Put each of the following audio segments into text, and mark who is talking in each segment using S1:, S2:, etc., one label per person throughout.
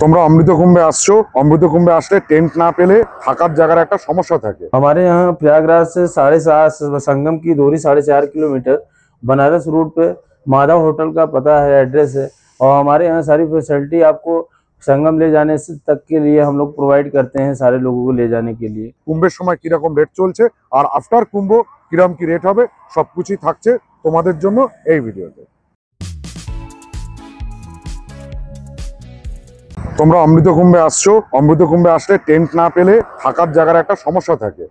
S1: তোমরা অমৃত কুম্ভে আসছো, অমৃত কুম্ভে আসলে টেন্ট না পেলে থাকার জায়গার একটা সমস্যা থাকে।
S2: हमारे यहाँ प्रयागराज से 7.5 संगम की दूरी 4.5 किलोमीटर बनारस रूट पे माधव होटल का पता है, एड्रेस है। और हमारे यहाँ सारी फैसिलिटी आपको संगम ले जाने से तक के लिए हम लोग प्रोवाइड करते हैं, सारे लोगों को ले जाने के लिए।
S1: কুম্ভের সময় কিরকম রেট চলছে আর আফটার কুম্ভ কিরকম কি রেট হবে সবকিছুই থাকছে তোমাদের জন্য এই ভিডিওতে। তোমরা অমৃত কুম্ভে আসছো, অমৃত কুম্ভে আসলে টেন্ট না পেলে থাকার জায়গার একটা সমস্যা থাকে।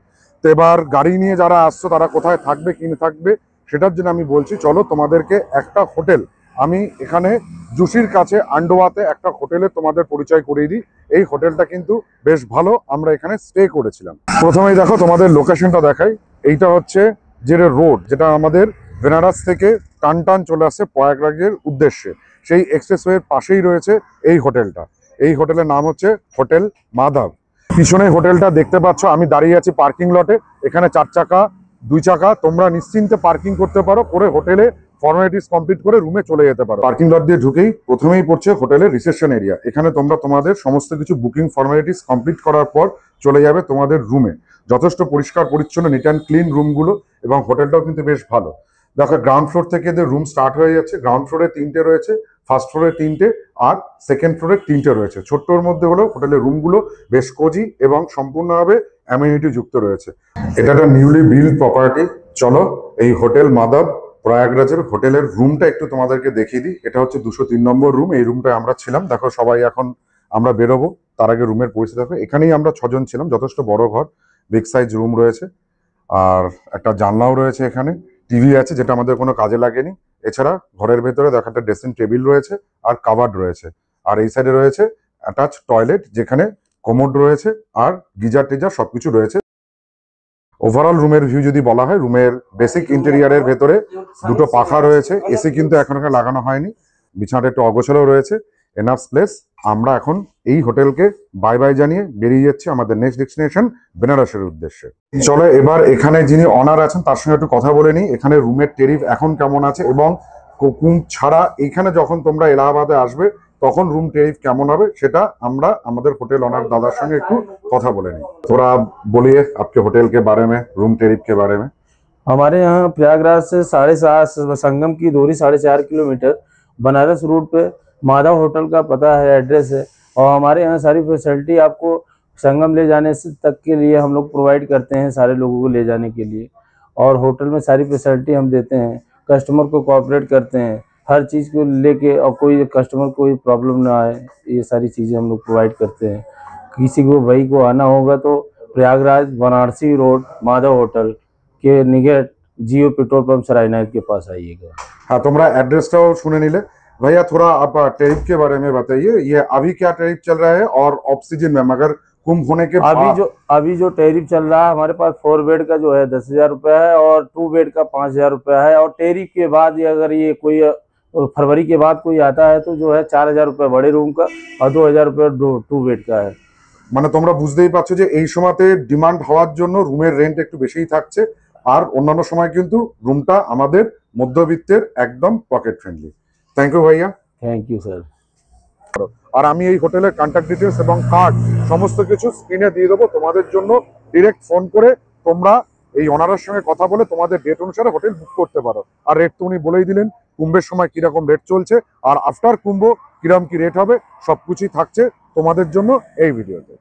S1: তো এবার গাড়ি নিয়ে যারা আসছো তারা কোথায় থাকবে কি না থাকবে সেটার জন্য আমি বলছি, চলো তোমাদেরকে একটা হোটেল আমি এখানে জুসির কাছে আন্ডোয়াতে একটা হোটেলে তোমাদের পরিচয় করিয়ে দিই। এই হোটেলটা কিন্তু বেশ ভালো, আমরা এখানে স্টে করেছিলাম। প্রথমেই দেখো তোমাদের লোকেশনটা দেখাই। এইটা হচ্ছে যে রোড যেটা আমাদের বেনারস থেকে টানটান চলে আসছে প্রয়াগরাজের উদ্দেশ্যে, সেই এক্সপ্রেসওয়ের পাশেই রয়েছে এই হোটেলটা। এই হোটেলের নাম হচ্ছে হোটেল মাধব। পিছনে হোটেলটা দেখতে পাচ্ছ, আমি দাঁড়িয়ে আছি পার্কিং লটে। এখানে 4 চাকা 2 চাকা তোমরা নিশ্চিন্তে পার্কিং করতে পারো, করে হোটেলে ফর্মালিটিস কমপ্লিট করে রুমে চলে যেতে পারো। পার্কিং লট দিয়ে ঢুকেই প্রথমেই পড়ছে হোটেলের রিসেপশন এরিয়া। এখানে তোমরা তোমাদের সমস্ত কিছু বুকিং ফর্মালিটিস কমপ্লিট করার পর চলে যাবে তোমাদের রুমে। যথেষ্ট পরিষ্কার পরিচ্ছন্ন নিট অ্যান্ড ক্লিন রুমগুলো, এবং হোটেলটাও কিন্তু বেশ ভালো। দেখো গ্রাউন্ড ফ্লোর থেকে এদের রুম স্টার্ট হয়ে যাচ্ছে। গ্রাউন্ড ফ্লোরে 3টে রয়েছে, ফার্স্ট ফ্লোরে 3টে, আর সেকেন্ড ফ্লোরে 3টে রয়েছে। ছোট্টর মধ্যে হলো হোটেলের রুমগুলো বেশ কোজি এবং সম্পূর্ণভাবে অ্যামিনিটি যুক্ত রয়েছে। এটা একটা নিউলি বিল্ড প্রপার্টি। চলো এই হোটেল মাধব প্রয়াগরাজের হোটেলের রুমটা একটু তোমাদেরকে দেখিয়ে দিই। এটা হচ্ছে 203 নম্বর রুম। এই রুমটায় আমরা ছিলাম। দেখো সবাই এখন আমরা বেরোবো, তার আগে রুমের পরিস্থিতি দেখো। এখানেই আমরা 6 জন ছিলাম। যথেষ্ট বড় ঘর, বিগ সাইজ রুম রয়েছে, আর একটা জানলাও রয়েছে। এখানে টিভি আছে যেটা আমাদের কোনো কাজে লাগেনি। এছাড়া ঘরের ভেতরে দেখো একটা ড্রেসিং টেবিল রয়েছে আর কাভার্ড রয়েছে। আর এই সাইডে রয়েছে অ্যাটাচ টয়লেট, যেখানে কোমোড রয়েছে আর গিজার টিজার সবকিছু রয়েছে। ওভারঅল রুমের ভিউ যদি বলা হয়, রুমের বেসিক ইন্টেরিয়ারের ভেতরে 2টো পাখা রয়েছে, এসি কিন্তু এখন লাগানো হয়নি, বিছানাটা একটু অগোছালো রয়েছে। Enough place. আমরা এখন এই হোটেলকে বাই বাই জানিয়ে বেরিয়ে যাচ্ছি আমাদের নেক্সট ডেস্টিনেশন বেনারসের উদ্দেশ্যে। চলো এবার এখানে যিনি অনার আছেন তার সঙ্গে একটু কথা বলে নিই, এখানে রুমের টেরিফ এখন কেমন আছে, এবং কুকুম ছাড়া এখানে যখন তোমরা এলাহাবাদে আসবে তখন রুম টেরিফ কেমন হবে সেটা আমরা আমাদের হোটেল অনার দাদার সঙ্গে একটু কথা বলে নিই। थोड़ा बोलिए आपके होटल के बारे में, रूम टेरिफ के बारे में।
S2: हमारे यहाँ प्रयागराज से 7.5 संगम की दूरी 4.5 किलोमीटर बनारस रूट पे माधव होटल का पता है, एड्रेस है। और हमारे यहाँ सारी फैसिलिटी आपको संगम ले जाने से तक के लिए हम लोग प्रोवाइड करते हैं, सारे लोगों को ले जाने के लिए। और होटल में सारी फैसिलिटी हम देते हैं, कस्टमर को कोऑपरेट करते हैं हर चीज़ को लेके, और कोई कस्टमर को कोई प्रॉब्लम ना आए, ये सारी चीज़ें हम लोग प्रोवाइड करते हैं। किसी को भाई को आना होगा तो प्रयागराज बनारसी रोड माधव होटल के निकट जियो पेट्रोल पंप सरायनाथ के पास आइएगा।
S1: हाँ, तुम्हारा एड्रेसটাও শুনে নিলে। भैया थोड़ा आप टेरिफ के बारे में बताइए, ये अभी क्या टेरिफ चल रहा है, और ऑफ सीजन में मगर कुंभ होने के
S2: अभी जो टेरिफ चल रहा है हमारे पास 4 बेड का जो है 10,000 रुपये है, और 2 बेड का 5,000 रुपये है। और टेरिफ के बाद ये अगर ये कोई फरवरी के बाद कोई आता है तो जो है 4,000 रुपये बड़े रूम का और 2,000 रुपये 2 बेड का है।
S1: মানে তোমরা বুঝতেই পারছো যে এই সময়তে ডিমান্ড হওয়ার জন্য রুমের রেন্ট একটু বেশিই থাকছে, আর অন্যান্য সময় কিন্তু রুমটা আমাদের মধ্যবিত্তের একদম পকেট ফ্রেন্ডলি। থ্যাংক ইউ ভাইয়া।
S2: Thank you sir.
S1: আর আমি এই হোটেলের কন্ট্যাক্ট ডিটেলস এবং কার্ড সমস্ত কিছু স্ক্রিনে দিয়ে দেবো তোমাদের জন্য। ডিরেক্ট ফোন করে তোমরা এই অনারের সঙ্গে কথা বলে তোমাদের ডেট অনুসারে হোটেল বুক করতে পারো। আর রেট তো উনি বলেই দিলেন, কুম্ভের সময় কিরকম রেট চলছে আর আফটার কুম্ভ কিরকম কি রেট হবে সবকিছুই থাকছে তোমাদের জন্য এই ভিডিওতে।